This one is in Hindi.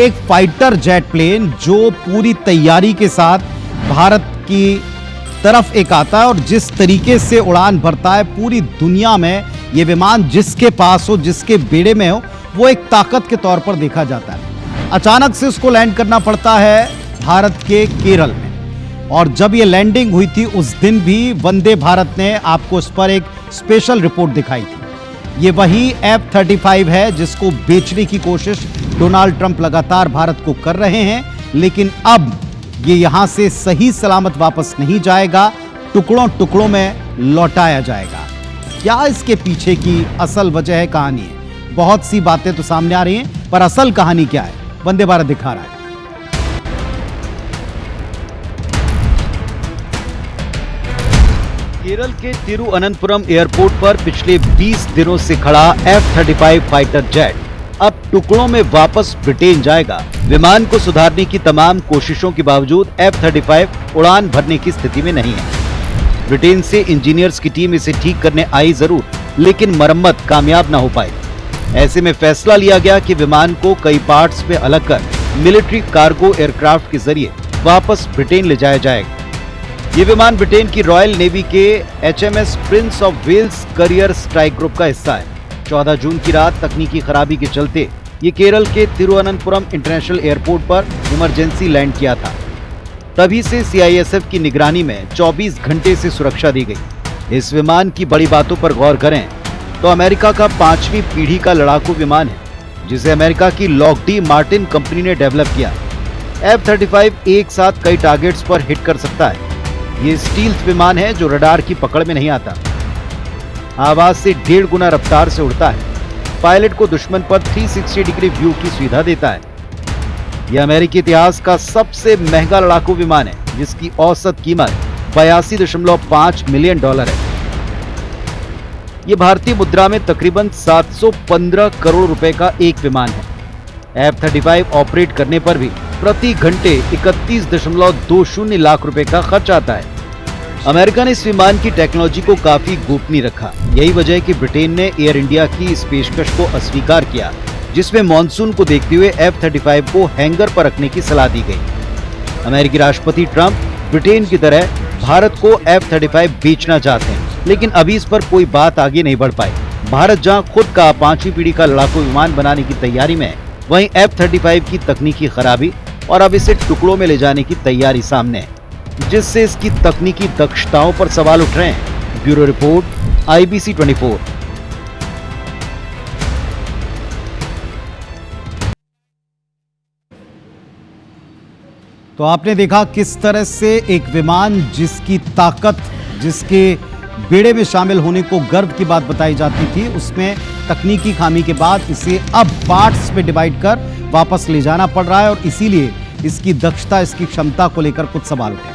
एक फाइटर जेट प्लेन जो पूरी तैयारी के साथ भारत की तरफ एक आता है और जिस तरीके से उड़ान भरता है, पूरी दुनिया में ये विमान जिसके पास हो, जिसके बेड़े में हो, वो एक ताकत के तौर पर देखा जाता है। अचानक से उसको लैंड करना पड़ता है भारत के केरल में, और जब ये लैंडिंग हुई थी उस दिन भी वंदे भारत ने आपको इस पर एक स्पेशल रिपोर्ट दिखाई थी। ये वही F-35 है जिसको बेचने की कोशिश डोनाल्ड ट्रंप लगातार भारत को कर रहे हैं, लेकिन अब ये यहां से सही सलामत वापस नहीं जाएगा, टुकड़ों टुकड़ों में लौटाया जाएगा। क्या इसके पीछे की असल वजह है, कहानी है? बहुत सी बातें तो सामने आ रही हैं, पर असल कहानी क्या है, वंदे भारत दिखा रहा है। केरल के तिरुअनंतपुरम एयरपोर्ट पर पिछले 20 दिनों से खड़ा F-35 फाइटर जेट अब टुकड़ों में वापस ब्रिटेन जाएगा। विमान को सुधारने की तमाम कोशिशों के बावजूद F-35 उड़ान भरने की स्थिति में नहीं है। ब्रिटेन से इंजीनियर्स की टीम इसे ठीक करने आई जरूर, लेकिन मरम्मत कामयाब न हो पाई। ऐसे में फैसला लिया गया कि विमान को कई पार्ट्स में अलग कर मिलिट्री कार्गो एयरक्राफ्ट के जरिए वापस ब्रिटेन ले जाया जाएगा। ये विमान ब्रिटेन की रॉयल नेवी के HMS Prince of Wales carrier strike group का हिस्सा है। 14 जून की रात तकनीकी खराबी के चलते ये केरल के तिरुअनंतपुरम इंटरनेशनल एयरपोर्ट पर इमरजेंसी लैंड किया था। तभी से CISF की निगरानी में 24 घंटे से सुरक्षा दी गई। इस विमान की बड़ी बातों पर गौर करें तो अमेरिका का 5वीं पीढ़ी का लड़ाकू विमान है, जिसे अमेरिका की लॉकहीड मार्टिन कंपनी ने डेवलप किया। F-35 एक साथ कई टारगेट्स पर हिट कर सकता है। ये स्टील्थ विमान है जो रडार की पकड़ में नहीं आता। आवाज से 1.5 गुना रफ्तार से उड़ता है। पायलट को दुश्मन पर 360 डिग्री व्यू की सुविधा देता है। यह अमेरिकी इतिहास का सबसे महंगा लड़ाकू विमान है, जिसकी औसत कीमत $82.5 मिलियन है। यह भारतीय मुद्रा में तकरीबन 715 करोड़ रुपए का एक विमान है। F-35 ऑपरेट करने पर भी प्रति घंटे 31.20 लाख रुपए का खर्च आता है। अमेरिका ने इस विमान की टेक्नोलॉजी को काफी गोपनीय रखा। यही वजह है कि ब्रिटेन ने एयर इंडिया की इस पेशकश को अस्वीकार किया, जिसमें मॉनसून को देखते हुए F-35 को हैंगर पर रखने की सलाह दी गई। अमेरिकी राष्ट्रपति ट्रंप ब्रिटेन की तरह भारत को F-35 बेचना चाहते हैं, लेकिन अभी इस पर कोई बात आगे नहीं बढ़ पाई। भारत जहां खुद का 5वीं पीढ़ी का लड़ाकू विमान बनाने की तैयारी में है, वहीं F-35 की तकनीकी खराबी और अब इसे टुकड़ों में ले जाने की तैयारी सामने है, जिससे इसकी तकनीकी दक्षताओं पर सवाल उठ रहे हैं। Bureau report, IBC 24। तो आपने देखा किस तरह से एक विमान जिसकी ताकत, जिसके बेड़े में शामिल होने को गर्व की बात बताई जाती थी, उसमें तकनीकी खामी के बाद इसे अब पार्ट्स में डिवाइड कर वापस ले जाना पड़ रहा है, और इसीलिए इसकी दक्षता, इसकी क्षमता को लेकर कुछ सवाल उठे।